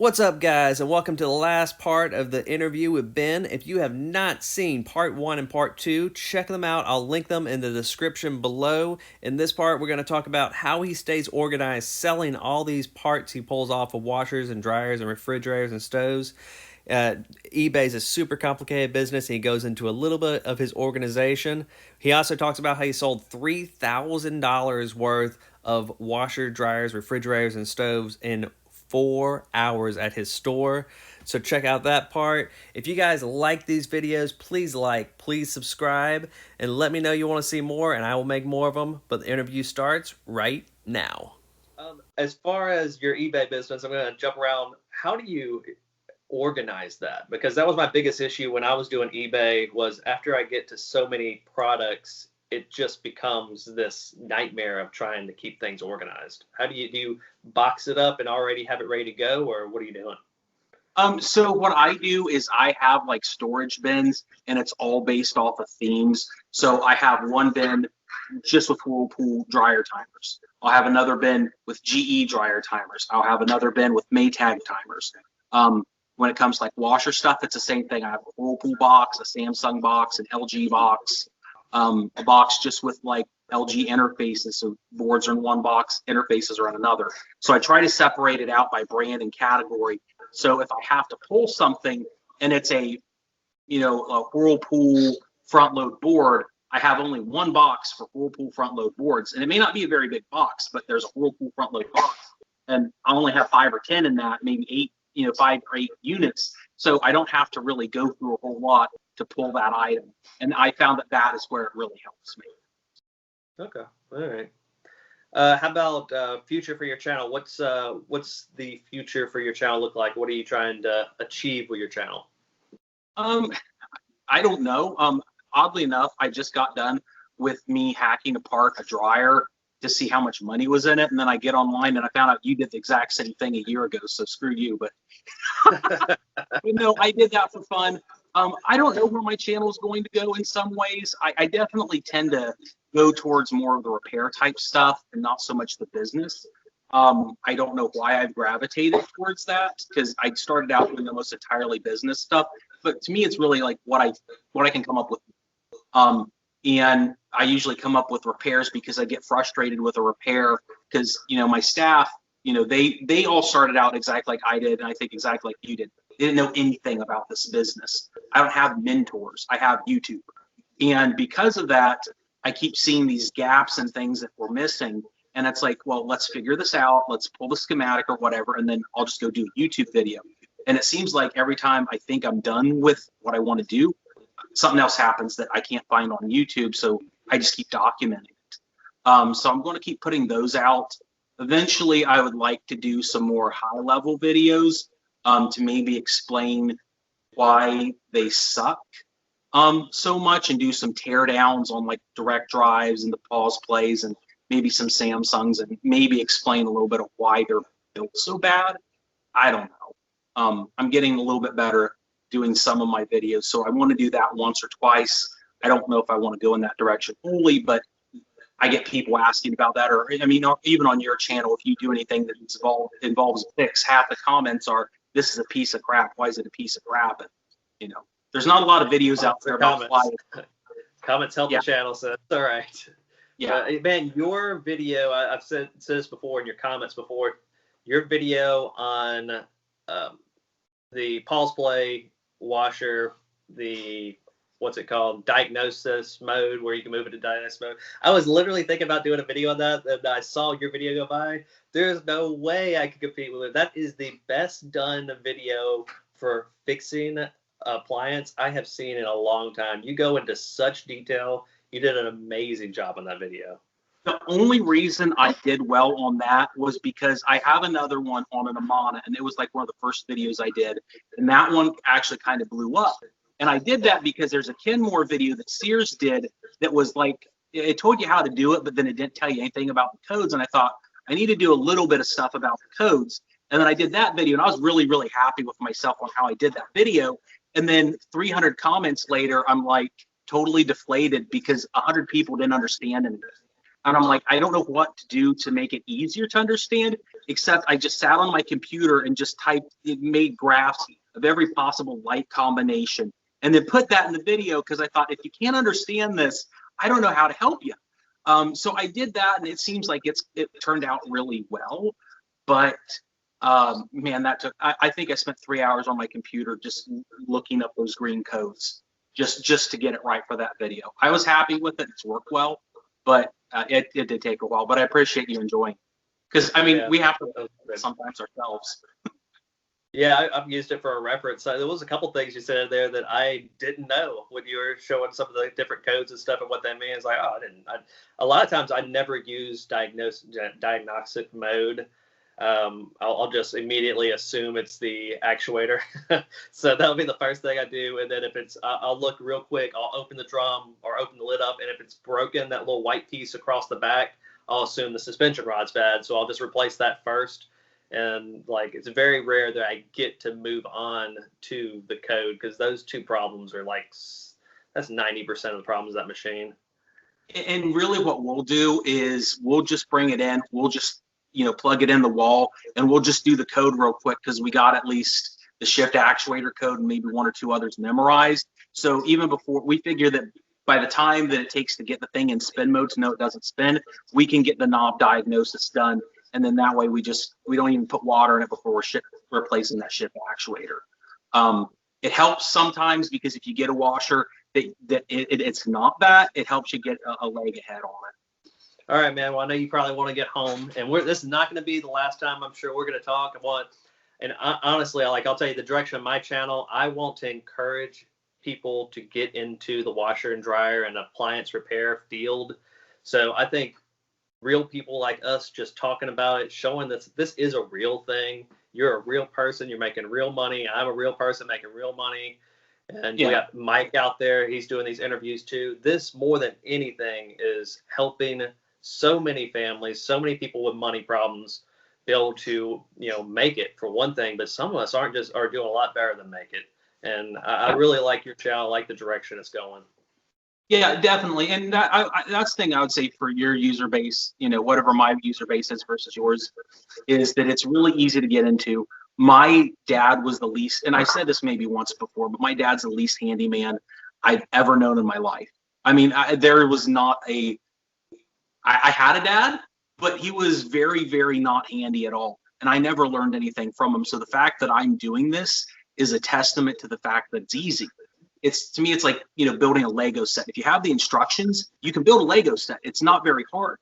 What's up, guys, and welcome to the last part of the interview with Ben. If you have not seen part one and part two, check them out. I'll link them in the description below. In this part, we're going to talk about how he stays organized selling all these parts he pulls off of washers and dryers and refrigerators and stoves. eBay is a super complicated business, and he goes into a little bit of his organization. He also talks about how he sold $3,000 worth of washer, dryers, refrigerators, and stoves in 4 hours at his store. So check out that part. If you guys like these videos, please like, please subscribe, and let me know you want to see more, and I will make more of them. But the interview starts right now. As far as your eBay business, I'm going to jump around. How do you organize that? Because that was my biggest issue when I was doing eBay, was after I get to so many products, it just becomes this nightmare of trying to keep things organized. How do you box it up and already have it ready to go, or what are you doing? So what I do is I have like storage bins, and it's all based off of themes. So I have one bin just with Whirlpool dryer timers. I'll have another bin with GE dryer timers. I'll have another bin with Maytag timers. When it comes to like washer stuff, it's the same thing. I have a Whirlpool box, a Samsung box, an LG box, a box just with like LG interfaces. So boards are in one box, interfaces are in another. So I try to separate it out by brand and category. So if I have to pull something and it's a Whirlpool front load board, I have only one box for Whirlpool front load boards. And it may not be a very big box, but there's a Whirlpool front load box. And I only have 5 or 10 in that, maybe 8, 5 or 8 units. So I don't have to really go through a whole lot to pull that item. And I found that that is where it really helps me. Okay, all right. How about future for your channel? What's the future for your channel look like? What are you trying to achieve with your channel? I don't know. Oddly enough, I just got done with me hacking apart a dryer to see how much money was in it, and then I get online and I found out you did the exact same thing a year ago. So screw you. But no, I did that for fun. I don't know where my channel is going to go in some ways. I definitely tend to go towards more of the repair type stuff and not so much the business. I don't know why I've gravitated towards that, because I started out doing almost entirely business stuff. But to me, it's really like what I can come up with. And I usually come up with repairs because I get frustrated with a repair because, my staff, they all started out exactly like I did, and I think exactly like you did. They didn't know anything about this business. I don't have mentors. I have YouTube. And because of that, I keep seeing these gaps and things that we're missing. And it's like, well, let's figure this out. Let's pull the schematic or whatever, and then I'll just go do a YouTube video. And it seems like every time I think I'm done with what I want to do, something else happens that I can't find on YouTube. So I just keep documenting it. So I'm going to keep putting those out. Eventually, I would like to do some more high-level videos to maybe explain why they suck so much, and do some teardowns on like direct drives and the pause plays, and maybe some Samsungs, and maybe explain a little bit of why they're built so bad. I don't know. I'm getting a little bit better doing some of my videos, so I want to do that once or twice. I don't know if I want to go in that direction only, but I get people asking about that. Or I mean, even on your channel, if you do anything that involves picks, half the comments are, "This is a piece of crap. Why is it a piece of crap?" And there's not a lot of videos out there about comments help the channel, so that's all right. Yeah, man, your video, I've said this before in your comments before. Your video on the pause play washer, the what's it called, diagnosis mode, where you can move it to diagnosis mode. I was literally thinking about doing a video on that, and I saw your video go by. There's no way I could compete with it. That is the best done video for fixing appliance I have seen in a long time. You go into such detail. You did an amazing job on that video. the only reason I did well on that was because I have another one on an Amana, and it was like one of the first videos I did, and that one actually kind of blew up. And I did that because there's a Kenmore video that Sears did that was like, it told you how to do it, but then it didn't tell you anything about the codes. And I thought, I need to do a little bit of stuff about the codes. And then I did that video, and I was really, really happy with myself on how I did that video. And then 300 comments later, I'm like totally deflated because 100 people didn't understand anything. And I'm like, I don't know what to do to make it easier to understand, except I just sat on my computer and just typed, it made graphs of every possible light combination, and then put that in the video because I thought, if you can't understand this, I don't know how to help you. So I did that, and it seems like it turned out really well. But man, that took, I think I spent 3 hours on my computer just looking up those green codes just to get it right for that video. I was happy with it. It's worked well, but it did take a while. But I appreciate you enjoying, because I mean, Yeah, we have to sometimes ourselves. yeah, I've used it for a reference. There was a couple things you said there that I didn't know when you were showing some of the different codes and stuff and what that means. Like, oh, I didn't. A lot of times I never use diagnostic mode. I'll just immediately assume it's the actuator. So that'll be the first thing I do. And then if it's, I'll look real quick. I'll open the drum or open the lid up, and if it's broken, that little white piece across the back, I'll assume the suspension rod's bad. So I'll just replace that first. And like, it's very rare that I get to move on to the code, because those two problems are like, that's 90% of the problems of that machine. And really what we'll do is we'll just bring it in. We'll just, plug it in the wall, and we'll just do the code real quick, because we got at least the shift actuator code and maybe one or two others memorized. So even before, we figure that by the time that it takes to get the thing in spin mode to know it doesn't spin, we can get the knob diagnosis done. And then that way we don't even put water in it before we're replacing that shift actuator. It helps sometimes, because if you get a washer it's not that, it helps you get a leg ahead on it. All right, man. Well, I know you probably want to get home, and this is not going to be the last time I'm sure we're going to talk. Honestly, I'll tell you the direction of my channel. I want to encourage people to get into the washer and dryer and appliance repair field. So I think real people like us just talking about it, showing that this is a real thing. You're a real person. You're making real money. I'm a real person making real money. And we got Mike out there. He's doing these interviews too. This, more than anything, is helping so many families, so many people with money problems be able to, make it, for one thing. But some of us are doing a lot better than make it. And I really like your channel. I like the direction it's going. Yeah, definitely. And that's the thing I would say for your user base, whatever my user base is versus yours, is that it's really easy to get into. My dad was the least, and I said this maybe once before, but my dad's the least handyman I've ever known in my life. I mean, there was not I had a dad, but he was very, very not handy at all. And I never learned anything from him. So the fact that I'm doing this is a testament to the fact that it's easy. To me, it's like, building a Lego set. If you have the instructions, you can build a Lego set. It's not very hard,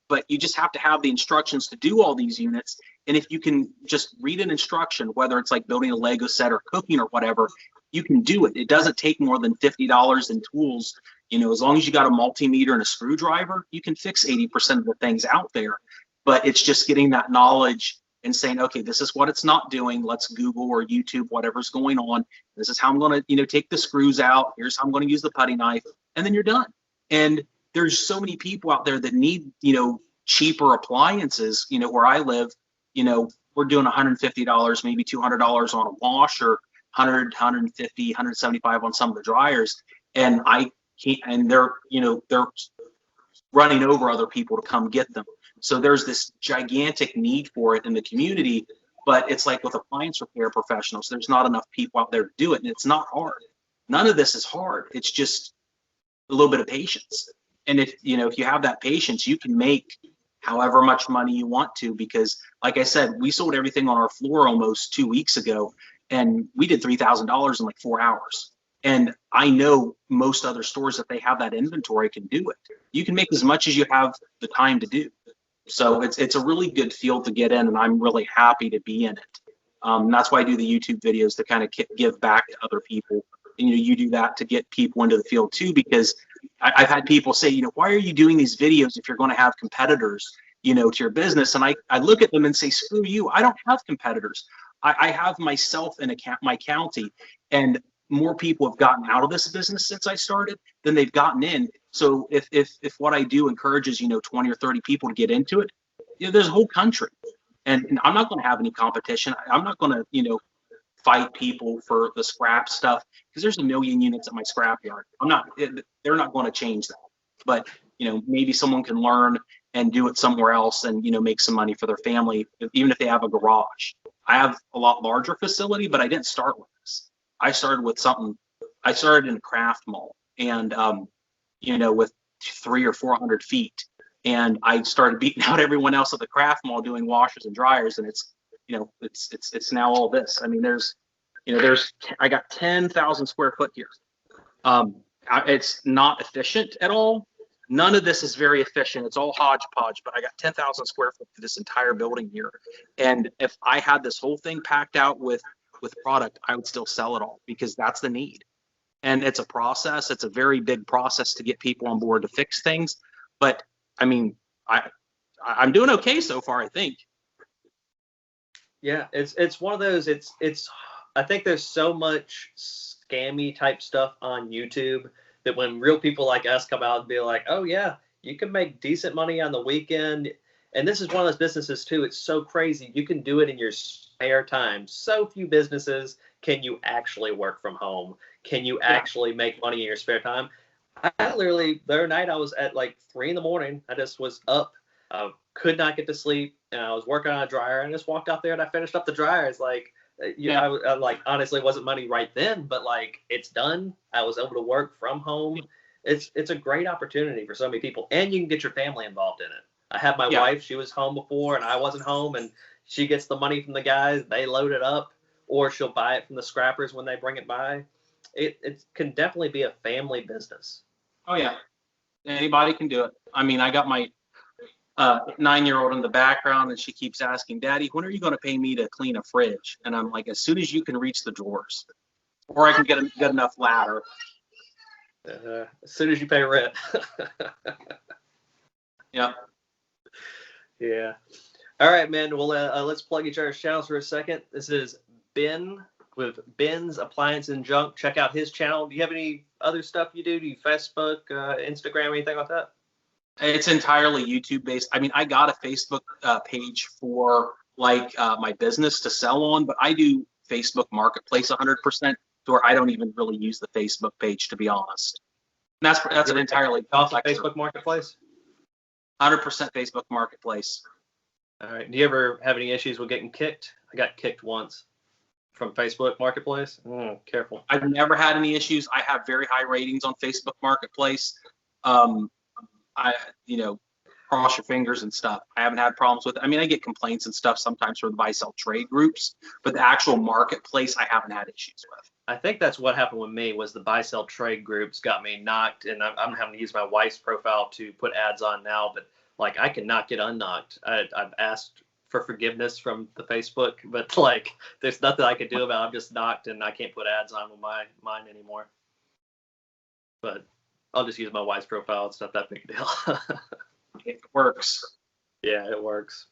but you just have to have the instructions to do all these units. And if you can just read an instruction, whether it's like building a Lego set or cooking or whatever, you can do it. It doesn't take more than $50 in tools. As long as you got a multimeter and a screwdriver, you can fix 80% of the things out there. But it's just getting that knowledge and saying, okay, this is what it's not doing. Let's Google or YouTube whatever's going on. This is how I'm going to, take the screws out. Here's how I'm going to use the putty knife, and then you're done. And there's so many people out there that need, cheaper appliances. Where I live, we're doing $150, maybe $200 on a washer, 100, 150, 175 on some of the dryers. And I can't, and they're running over other people to come get them. So there's this gigantic need for it in the community, but it's like with appliance repair professionals, there's not enough people out there to do it, and it's not hard. None of this is hard. It's just a little bit of patience. And if you have that patience, you can make however much money you want to, because like I said, we sold everything on our floor almost 2 weeks ago, and we did $3,000 in like 4 hours. And I know most other stores, if they have that inventory, can do it. You can make as much as you have the time to do. So it's a really good field to get in, and I'm really happy to be in it. That's why I do the YouTube videos, to kind of give back to other people. And you do that to get people into the field too, because I've had people say, why are you doing these videos if you're going to have competitors, to your business? And I look at them and say, screw you. I don't have competitors. I have myself in my county, and more people have gotten out of this business since I started than they've gotten in. So if what I do encourages 20 or 30 people to get into it, there's a whole country, and I'm not going to have any competition. I'm not going to fight people for the scrap stuff, because there's a million units at my scrap yard. They're not going to change that. But maybe someone can learn and do it somewhere else and, make some money for their family, even if they have a garage. I have a lot larger facility, but I didn't start with this. I started in a craft mall and, with 300 or 400 feet. And I started beating out everyone else at the craft mall doing washers and dryers. And it's now all this. I mean, I got 10,000 square foot here. It's not efficient at all. None of this is very efficient. It's all hodgepodge, but I got 10,000 square foot for this entire building here. And if I had this whole thing packed out with product, I would still sell it all because that's the need. And it's a process. It's a very big process to get people on board to fix things. But I mean, I'm doing okay so far, I think. Yeah, it's one of those. I think there's so much scammy type stuff on YouTube that when real people like us come out and be like, oh yeah, you can make decent money on the weekend. And this is one of those businesses too. It's so crazy. You can do it in your spare time. So few businesses can you actually work from home. Can you actually make money in your spare time? I literally, the other night I was at like 3 a.m. I just was up, could not get to sleep, and I was working on a dryer and I just walked out there and I finished up the dryer. It's like, I like honestly it wasn't money right then, but like it's done. I was able to work from home. It's a great opportunity for so many people, and you can get your family involved in it. I had my wife; she was home before, and I wasn't home, and she gets the money from the guys. They load it up, or she'll buy it from the scrappers when they bring it by. It can definitely be a family business. Oh yeah, anybody can do it. I mean, I got my 9-year-old in the background, and she keeps asking, Daddy, when are you going to pay me to clean a fridge? And I'm like, as soon as you can reach the drawers, or I can get enough ladder. As soon as you pay rent. Yeah. Yeah. All right, man. Well, let's plug each other's channels for a second. This is Ben with Ben's Appliance and Junk. Check out his channel. Do you have any other stuff you do? Do you Facebook, Instagram, anything like that? It's entirely YouTube based. I mean, I got a Facebook page for my business to sell on, but I do Facebook Marketplace 100%, to where I don't even really use the Facebook page, to be honest. And that's an entirely also Facebook Marketplace. 100% Facebook Marketplace. All right. Do you ever have any issues with getting kicked? I got kicked once from Facebook Marketplace. Careful. I've never had any issues. I have very high ratings on Facebook Marketplace. Cross your fingers and stuff. I haven't had problems with it. I mean, I get complaints and stuff sometimes from the buy-sell trade groups, but the actual marketplace, I haven't had issues with. I think that's what happened with me was the buy-sell trade groups got me knocked, and I'm having to use my wife's profile to put ads on now, but like I cannot get unknocked. I've asked for forgiveness from the Facebook, but like there's nothing I can do about it. I'm just knocked, and I can't put ads on with mine anymore. But I'll just use my wife's profile. It's not that big a deal. It works. Yeah, it works.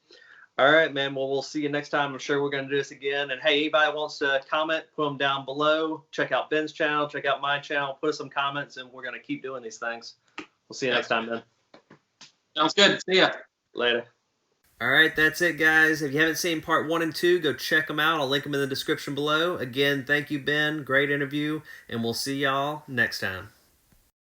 All right, man. Well, we'll see you next time. I'm sure we're going to do this again. And hey, anybody wants to comment, put them down below. Check out Ben's channel. Check out my channel. Put some comments, and we're going to keep doing these things. We'll see you next time, Ben. Sounds good. See ya. Later. All right, that's it, guys. If you haven't seen part 1 and 2, go check them out. I'll link them in the description below. Again, thank you, Ben. Great interview, and we'll see y'all next time.